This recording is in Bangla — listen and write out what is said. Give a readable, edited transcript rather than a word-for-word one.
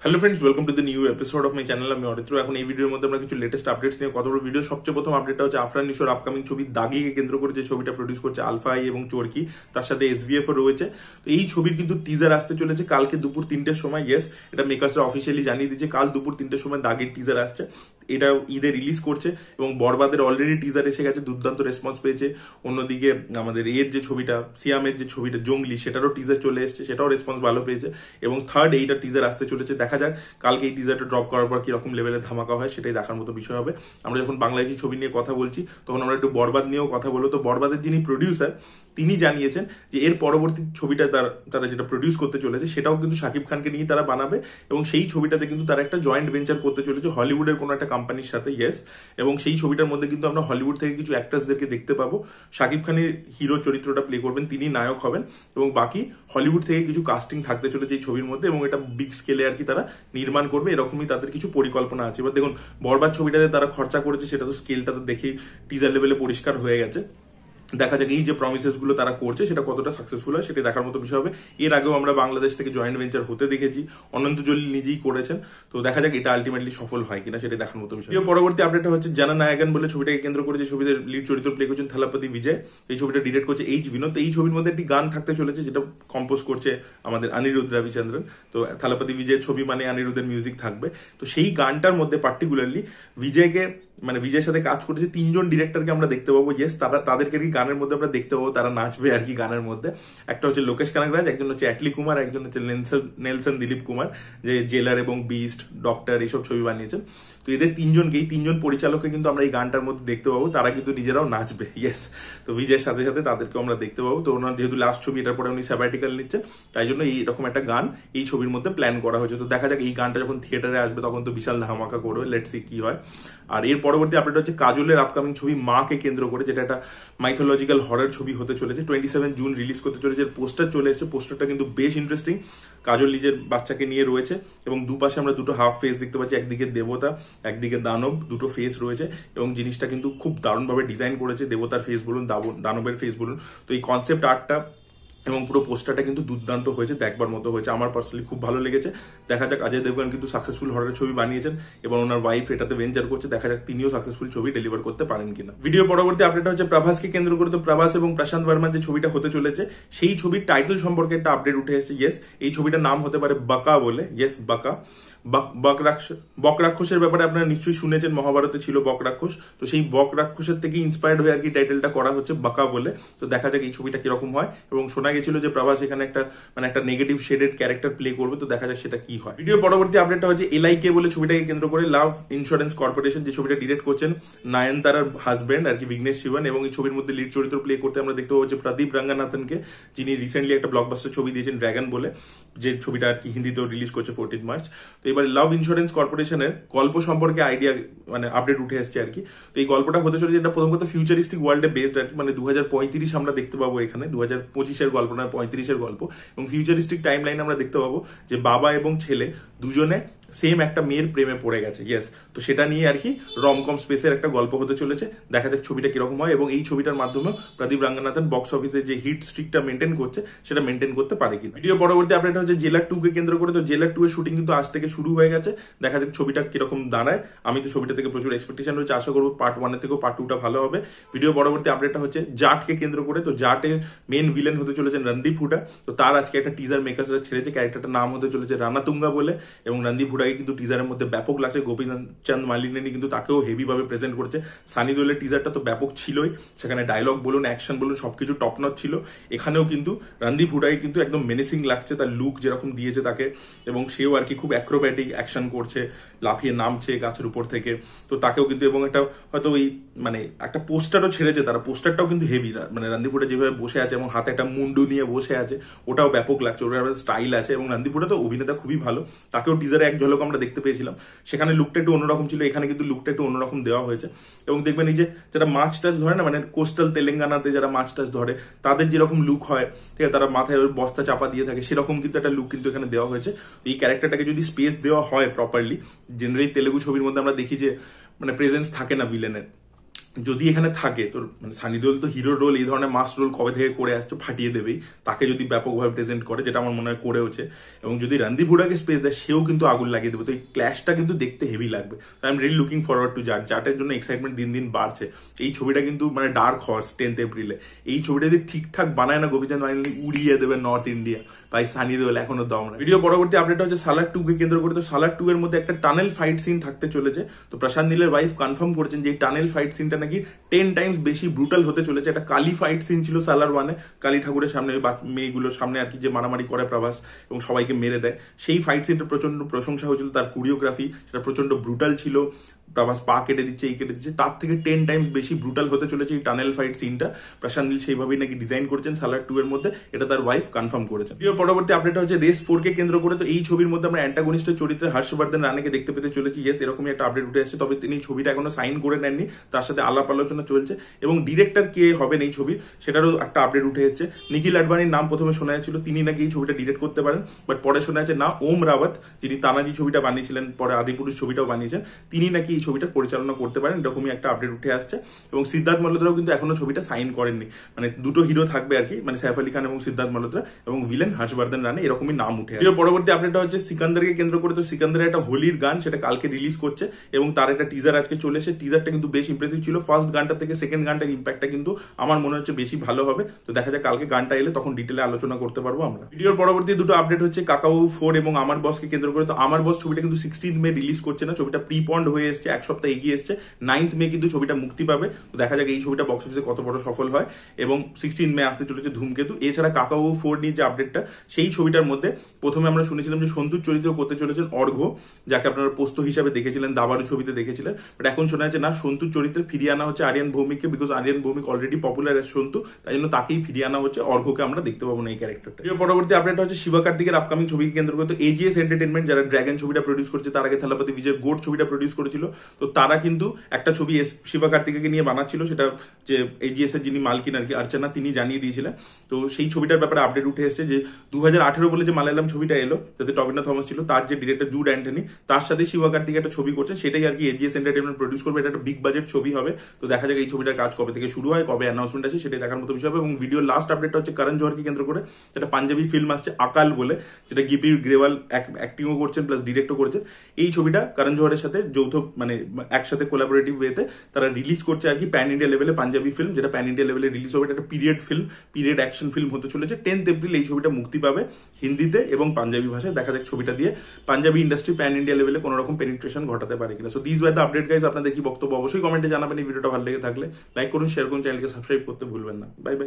Hello friends, welcome to the new episode of my channel. আমি অরিত্র। এখন এই ভিডিওর মধ্যে আমরা কিছু লেটেস্ট আপডেটস নিয়ে কত বড় ভিডিও। সবচেয়ে প্রথম আপডেটটা হচ্ছে আফরান নিশোর আপকামিং ছবি দাগিকে কেন্দ্র করে যে ছবিটা প্রডিউস করছে আলফা আই এবং চোরকি, তার সাথে এসভিএফ ও রয়েছে। তো এই ছবির কিন্তু টিজার আসতে চলেছে কালকে দুপুর 3টের সময়। ইয়েস, এটা মেকার্সরা অফিসিয়ালি জানিয়ে দিয়েছে কাল দুপুর 3টের সময় দাগের টিজার আসছে। এটা ঈদে রিলিজ করছে এবং বরবাদের অলরেডি টিজার এসে গেছে, দুর্দান্ত রেসপন্স পেয়েছে। অন্যদিকে আমাদের এর যে ছবিটা সিয়ামের যে ছবিটা জঙ্গলি, সেটারও টিজার চলে এসছে, সেটাও রেসপন্স ভালো পেয়েছে। এবং থার্ড এইটা টিজার আসতে চলেছে। দেখা যাক কালকে এই টিজারটা ড্রপ করার পর কিরকম লেভেলে ধামাকা হয়, সেটাই দেখার মতো বিষয় হবে। আমরা যখন বাংলাদেশি ছবি নিয়ে কথা বলছি তখন আমরা একটু বরবাদ নিয়েও কথা বলবো। তো বরবাদের যিনি প্রডিউসার তিনি জানিয়েছেন যে এর পরবর্তী ছবিটা তারা যেটা প্রডিউস করতে চলেছে সেটাও কিন্তু শাকিব খানকে নিয়ে তারা বানাবে এবং সেই ছবিটাতে কিন্তু তারা একটা জয়েন্ট ভেঞ্চার করতে চলেছে হলিউডের কোনো একটা কোম্পানির সাথে। ইয়েস, এবং সেই ছবিটার মধ্যে কিন্তু আমরা হলিউড থেকে কিছু অ্যাক্টার্সদেরকে দেখতে পাবো। শাকিব খানের হিরো চরিত্রটা প্লে করবেন, তিনি নায়ক হবেন এবং বাকি হলিউড থেকে কিছু কাস্টিং থাকতে চলেছে এই ছবির মধ্যে এবং এটা বিগ স্কেলে আর কি তারা নির্মাণ করবে, এরকমই তাদের কিছু পরিকল্পনা আছে। এবার দেখুন, বরবাদ ছবিটাতে তারা খরচা করেছে সেটা তো স্কেলটা তো দেখি টিজার লেভেলে পরিষ্কার হয়ে গেছে। দেখা যাক এই যে প্রমিসেস গুলো তারা করছে সেটা কতটা সাকসেসফুল হয়, সেটা দেখার মতো বিষয় হবে। এর আগেও আমরা বাংলাদেশ থেকে জয়েন্ট ভেঞ্চার হতে দেখেছি, অনন্ত জলিল নিজেই করেছেন। তো দেখা যাক এটা আলটিমেটলি সফল হয় কিনা, সেটা দেখার মতো বিষয়। পরবর্তী আপডেট হচ্ছে জননায়কন বলে ছবিটাকে কেন্দ্র করে যে ছবিতে লিড চরিত্র প্লে করছেন থালাপতি বিজয়, এই ছবিটা ডিরেক্ট করছে এইচ বিনোদ। এই ছবির মধ্যে একটি গান থাকতে চলেছে যেটা কম্পোজ করছে আমাদের অনিরুদ্ধ রবিচন্দ্রন। তো থালাপতি বিজয়ের ছবি মানে অনিরুদ্ধের মিউজিক থাকবে। তো সেই গানটার মধ্যে পার্টিকুলারলি বিজয়ের সাথে কাজ করেছে 3জন ডিরেক্টরকে আমরা দেখতে পাবো। ইয়েস, তাদেরকে কি গানের মধ্যে আমরা দেখতে পাবো, তারা নাচবে আর কি গানের মধ্যে। একটা হচ্ছে লোকেশ কানাগরাজ, একজন হচ্ছে অ্যাটলি কুমার, একজন হচ্ছে নেলসন দিলীপ কুমার, যে জেলার এবং বিস্ট, ডক্টর এইসব ছবি বানিয়েছেন। তো এদের 3জন পরিচালককে কিন্তু আমরা এই গানটার মধ্যে দেখতে পাবো, তারা কিন্তু নিজেরাও নাচবে। ইয়েস, তো বিজয়ের সাথে সাথে তাদেরকেও আমরা দেখতে পাবো। তো ওনার যেহেতু লাস্ট ছবি, এটার পরে উনি স্যাবাটিক্যাল নিচ্ছে, তাই জন্য এইরকম একটা গান এই ছবির মধ্যে প্ল্যান করা হয়েছে। তো দেখা যাক এই গানটা যখন থিয়েটারে আসবে তখন তো বিশাল ধামাকা করবে। লেটস সি কি হয়। আর এর পরবর্তী আপডেট হচ্ছে কাজলের আপকামিং ছবি মাকে কেন্দ্র করে, যেটা একটা মাইথোলজিক্যাল হরর ছবি হতে চলেছে। 27 জুন রিলিজ করতে চলেছে। এর পোস্টার চলে এসেছে, পোস্টারটা কিন্তু বেশ ইন্টারেস্টিং। কাজল নিজের বাচ্চাকে নিয়ে রয়েছে এবং দুপাশে আমরা দুটো হাফ ফেস দেখতে পাচ্ছি, একদিকে দেবতা একদিকে দানব, দুটো ফেস রয়েছে এবং জিনিসটা কিন্তু খুব দারুণভাবে ডিজাইন করেছে। দেবতার ফেস বলুন, দানবের ফেস বলুন। তো এই কনসেপ্ট আর্টটা এবং পুরো পোস্টারটা কিন্তু দুর্দান্ত হয়েছে, দেখবার মতো হয়েছে। আমার পার্সোনালি খুব ভালো লেগেছে। দেখা যাক, অজয় দেবগন কিন্তু সাকসেসফুল হররের ছবি বানিয়েছেন এবং ওনার ওয়াইফ এটাতে ভেঞ্চার করছে। দেখা যাক তিনিও সাকসেসফুল ছবি ডেলিভার করতে পারেন কিনা। ভিডিও পরবর্তী আপডেট হচ্ছে প্রভাসকে কেন্দ্র করে। তো প্রভাস এবং প্রশান্ত বর্মার যে ছবিটা হতে চলেছে সেই ছবির টাইটেল সম্পর্কে একটা আপডেট উঠে এসেছে। ইয়েস, এই ছবিটার নাম হতে পারে বাকা বলে। ইয়েস, বাকা। বক রাক্ষসের ব্যাপারে আপনারা নিশ্চয়ই শুনেছেন, মহাভারতে ছিল বক রাক্ষস। তো সেই বক রাক্ষসের থেকে ইন্সপায়ার্ড হয়ে আর কি টাইটেলটা করা হচ্ছে বাকা বলে। তো দেখা যাক এই ছবিটা কিরকম হয়। এবং শোনা গেছিল যে প্রভাস এখানে একটা নেগেটিভ শেডেড ক্যারেক্টার প্লে করবে। তো দেখা যাক সেটা কি হয়। ভিডিও পরবর্তী আপডেটটা হচ্ছে এলআইকে বলে ছবিটাকে কেন্দ্র করে লাভ ইন্স্যুরেন্স কর্পোরেশন, যে ছবিটা ডিরেক্ট করছেন নয়নতারার হাজবেন্ড আর কি বিঘ্নেশ শিবন। এবং এই ছবির মধ্যে লিড চরিত্র প্লে করতে আমরা দেখতে পাবো প্রদীপ রঙ্গনাথনকে, যিনি রিসেন্টলি একটা ব্লকবাস্টার ছবি দিয়েছেন ড্রাগন বলে, যে ছবিটা আর কি হিন্দিতেও রিলিজ করছে 14 মার্চ। তো এবার লাভ ইন্স্যুরেন্স কর্পোরেশনের গল্প সম্পর্কে আপডেট উঠে আসছে আর কি। তো এই গল্পটা হতে চলেছে, এটা প্রথম কথা ফিউচারিস্টিক ওয়ার্ল্ডে বেসড আর কি, মানে 2035 আমরা দেখতে পাবো এখানে। 2025-এর গল্প না, 35-এর গল্প। এবং ফিউচারিস্টিক টাইম লাইন আমরা দেখতে পাবো যে বাবা এবং ছেলে দুজনে সেম একটা মেয়ের প্রেমে পড়ে গেছে। ইয়েস, তো সেটা নিয়ে আর কি রমকম স্পেসের একটা গল্প হতে চলেছে। দেখা যাক ছবিটা কিরকম হয় এবং এই ছবিটার মাধ্যমে প্রদীপ রঙ্গনাথন বক্স অফিসে যে হিট স্ট্রিকটা মেনটেন করছে সেটা মেনটেন করতে পারে কিনা। ভিডিও পরবর্তী আপডেট হচ্ছে জেলার 2 কে কেন্দ্র করে। তো জেলার 2 এর শুটিং কিন্তু আজ থেকে শুরু হয়ে গেছে। দেখা যাক ছবিটা কিরকম দাঁড়ায়। আমি তো ছবিটা থেকে প্রচুর এক্সপেকটেশন রয়েছে, আশা করবো পার্ট 1 থেকেও পার্ট 2টা ভালো হবে। ভিডিও পরবর্তী আপডেটটা হচ্ছে জাটকে কেন্দ্র করে। তো জাটের মেন ভিলেন হতে চলেছেন রণদীপ হুডা। তো তার আজকে একটা টিজার মেকার্সরা ছেড়েছে, ক্যারেক্টারটার নাম হতে চলেছে রানাতুঙ্গা বলে। এবং রণদীপ হুডাকে কিন্তু টিজারের মধ্যে ব্যাপক লাগছে। গোপীচাঁদ মালিনী কিন্তু তাকেও হেভি ভাবে প্রেজেন্ট করছে। সানি দেওলের টিজারটা তো ব্যাপক ছিলই, সেখানে ডায়লগ বলুন, অ্যাকশন বলুন, সবকিছু টপ নচ ছিল। এখানেও কিন্তু রণদীপ হুডাকে কিন্তু একদম মেনেসিং লাগছে, তার লুক যেরকম দিয়েছে তাকে। এবং সেও আর কি খুব অ্যাক্রোব্যাটিক অ্যাকশন করছে, লাফিয়ে নামছে গাছের উপর থেকে। তো তাকেও কিন্তু, এবং একটা হয়তো ওই একটা পোস্টারও ছেড়েছে তারা, পোস্টারটাও কিন্তু হেভি। রণদীপ হুডা যেভাবে বসে আছে এবং হাতে একটা মুন্ডু নিয়ে বসে আছে, ওটাও ব্যাপক লাগছে। ওটার স্টাইল আছে এবং রণদীপ হুডা তো অভিনেতা খুবই ভালো, তাকেও টিজারে এক ঝলক আমরা দেখতে পেয়েছিলাম। সেখানে লুকটা একটু অন্যরকম ছিল, এখানে কিন্তু লুকটা একটু অন্যরকম দেওয়া হয়েছে। এবং দেখবেন এই যে যারা মাছ টাছ ধরে না, কোস্টাল তেলেঙ্গানাতে যারা মাছ টাছ ধরে তাদের যেরকম লুক হয়, ঠিক আছে, তারা মাথায় বস্তা চাপা দিয়ে থাকে, সেরকম কিন্তু একটা লুক কিন্তু এখানে দেওয়া হয়েছে। এই ক্যারেক্টারটাকে যদি স্পেস দেওয়া হয় প্রপারলি, জেনারেলি তেলেগু ছবির মধ্যে আমরা দেখি যে প্রেজেন্স থাকে না ভিলেনের, যদি এখানে থাকে তোর মানে সানি দেওল তো হিরোর রোল এই ধরনের মাস রোল কবে থেকে করে আসছে, ফাটিয়ে দেবেই। তাকে যদি ব্যাপকভাবে প্রেজেন্ট করে, যেটা আমার মনে হয় করেওছে, এবং যদি রণদীপ হুডাকে স্পেস দেয় সেও কিন্তু আগুন লাগিয়ে দেবে। তো এই ক্ল্যাশটা কিন্তু দেখতে হেভি লাগবে। তো I am really looking forward to জাটের জন্য এক্সাইটমেন্ট দিন দিন বাড়ছে। এই ছবিটা কিন্তু মানে ডার্ক হর্স 10th এপ্রিলে এই ছবিটা যদি ঠিকঠাক বানায় না গোপীচাঁদ বানালি, উড়িয়ে দেবে নর্থ ইন্ডিয়া। ভাই সানি দেওল এখনো দম না। ভিডিও পরবর্তী আপডেট হচ্ছে সালার 2 কে কেন্দ্র করে। তো সালার 2 এর মধ্যে একটা টানেল ফাইট সিন থাকতে চলেছে। তো প্রশান্ত নীলের ওয়াইফ কনফার্ম করেছেন যে এই টানেল ফাইট সিনটা নাকি 10 টাইমস বেশি ব্রুটাল হতে চলেছে। একটা কালী ফাইট সিন ছিল সালার 1-এ, কালী ঠাকুরের সামনে মেয়েগুলোর সামনে আর কি, যে মারামারি করে প্রভাস এবং সবাইকে মেরে দেয়। সেই ফাইট সিনটা প্রচন্ড প্রশংসা হয়েছিল, তার কোরিওগ্রাফি সেটা প্রচন্ড ব্রুটাল ছিল। প্রভাস পা কেটে দিচ্ছে, এই কেটে দিচ্ছে, তার থেকে 10 টাইমস বেশি ব্রুটাল হতে চলেছে এই টানেল ফাইট সিনটা। প্রশান্ত নীল সেইভাবেই নাকি ডিজাইন করেছেন সালার 2 এর মধ্যে, এটা তার ওয়াইফ কনফার্ম করেছেন। এর পরবর্তী আপডেট হচ্ছে রেস 4 কে কেন্দ্র করে। তো এই ছবির মধ্যে আমরা অ্যান্টাগনিস্টের চরিত্রে হর্ষবর্ধন রানাকে দেখতে পেতে চলেছি। ইয়েস, এরকমই একটা আপডেট উঠে আসছে, তবে তিনি ছবিটা এখনো সাইন করে নেননি, তার সাথে আলাপ আলোচনা চলছে। এবং ডিরেক্টর কে হবেন এই ছবির সেটারও একটা আপডেট উঠে এসেছে। নিখিল আডবাণীর নাম প্রথমে শোনা যাচ্ছিল, তিনি নাকি এই ছবিটা ডিরেক্ট করতে পারেন, বাট পরে শোনা যাচ্ছে না, ওম রাওয়াত যিনি তানাজি ছবিটা বানিয়েছিলেন, পরে আদিপুরুষ ছবিটাও বানিয়েছেন, তিনি নাকি এই ছবিটা পরিচালনা করতে পারেন, এরকমই একটা আপডেট উঠে আসছে। এবং সিদ্ধার্থ মালহোত্রাও কিন্তু এখনো ছবিটা সাইন করেননি। মানে দুটো হিরো থাকবে আর কি, মানে সাইফ আলী খান এবং সিদ্ধার্থ মালহোত্রা, এবং ভিলেন হর্ষবর্ধন রানা, এরকমই নাম উঠে। এর পরবর্তী আপডেটটা হচ্ছে সিকান্দারকে কেন্দ্র করে। তো সিকান্দারের একটা হোলির গান, সেটা কালকে রিলিজ করছে এবং তার একটা টিজার আজকে চলে এসেছে। টিজারটা কিন্তু বেশ ইমপ্রেসিভ ছিল। ফার্স্ট গানটা থেকে সেকেন্ড গানটার ইম্প্যাক্টটা কিন্তু আমার মনে হচ্ছে বেশি ভালো হবে। তো দেখা যায় কালকে গানটা এলে তখন ডিটেলে আলোচনা করতে পারবো আমরা। ভিডিওর পরবর্তী দুটো আপডেট হচ্ছে কাকাবাবু 4 এবং আমার বসকে কেন্দ্র করে। তো আমার বস ছবিটা কিন্তু 16 মে রিলিজ করছে না, ছবিটা প্রিপন্ড হয়ে এসছে, এক সপ্তাহ এগিয়ে এসছে। 9th মে কিন্তু ছবিটা মুক্তি পাবে। তো দেখা যাক এই ছবিটা বক্স অফিসে কত বড় সফল হয়। এবং 16 মে আসতে চলেছে ধূমকেতু। এছাড়া কাকাবাবু 4 নিয়ে যে আপডেটটা, সেই ছবিটার মধ্যে প্রথমে আমরা শুনেছিলাম যে সন্তুর চরিত্র করতে চলেছেন অর্ঘ্য, যাকে আপনারা পোস্ত হিসাবে দেখেছিলেন, দাবারু ছবিতে দেখেছিলেন। বাট এখন শোনা যাচ্ছে না, সন্তুর চরিত্রে ফিরিয়ে আনা হচ্ছে আরিয়ান ভৌমিককে, because Aryan Bhowmik already popular as Santu, তাই জন্য তাকেই ফিরিয়ে আনা হচ্ছে। অর্ঘ্যকে আমরা দেখতে পাবো না এই ক্যারেক্টারটা। এর পরবর্তী আপডেট হচ্ছে শিবা কার্তিকের আপকামিং ছবিকে কেন্দ্র করে। তো এজিএস এন্টারটেনমেন্ট যারা ড্রাগন ছবিটা প্রডিউস করছে, তার আগে থালাপতি বিজয় গোট ছবিটা প্রডিউস করেছিল, তো তারা কিন্তু একটা ছবি শিবা কার্তিককে নিয়ে বানাচ্ছিল, সেটা যে এজিএস এর যিনি মালকিন আর কি অর্চনা, তিনি জানিয়ে দিয়েছিলেন। তো সেই ছবিটার ব্যাপারে আপডেট উঠে এসেছে যে 2018 বলে যে মালায়ালাম ছবিটা এলো, যাতে টবিনো থমাস ছিল, তার যে ডিরেক্টর জুড অ্যান্টনি, তার সাথে শিবা কার্তিক একটা ছবি করছেন, সেটাই আর কি এজিএস এন্টারটেনমেন্ট প্রডিউস করবে। এটা একটা বিগ বাজেট ছবি হবে। তো দেখা যাক এই ছবিটার কাজ কবে থেকে শুরু হয়, কবে অ্যানাউন্সমেন্ট আছে, সেটাই দেখার মতো বিষয় হবে। এবং ভিডিওর লাস্ট আপডেটটা হচ্ছে করণ জোহরকে কেন্দ্র করে, যেটা পাঞ্জাবি ফিল্ম আসছে আকাল বলে, যেটা গিপি গ্রেওয়াল অ্যাক্টিংও করছেন প্লাস ডিরেক্টও করছেন। এই ছবিটা করণ জোহরের সাথে যৌথ মানে একসাথে কোলাবোরেটিভ ওয়েতে তারা রিলিজ করছে আর কি, প্যান ইন্ডিয়া লেভেলে পাঞ্জাবি ফিল্ম, যেটা প্যান ইন্ডিয়া লেভেলে রিলিজ হবে। এটা একটা period film, period action film হতে চলেছে। 10th এপ্রিল এই ছবিটা মুক্তি পাবে হিন্দিতে এবং পাঞ্জাবি ভাষায়। দেখা যাক ছবিটা দিয়ে পাঞ্জাবি ইন্ডাস্ট্রি প্যান ইন্ডিয়া লেভেলে কোনো রকম পেনিট্রেশন ঘটাতে পারে কিনা। So this were the update guys. আপনাদের কি বক্তব্য অবশ্যই কমেন্টে জানাবেন। এই ভিডিওটা ভালো লেগে থাকলে লাইক করুন, শেয়ার করুন, চ্যানেলকে সাবস্ক্রাইব করতে ভুলবেন না। Bye bye.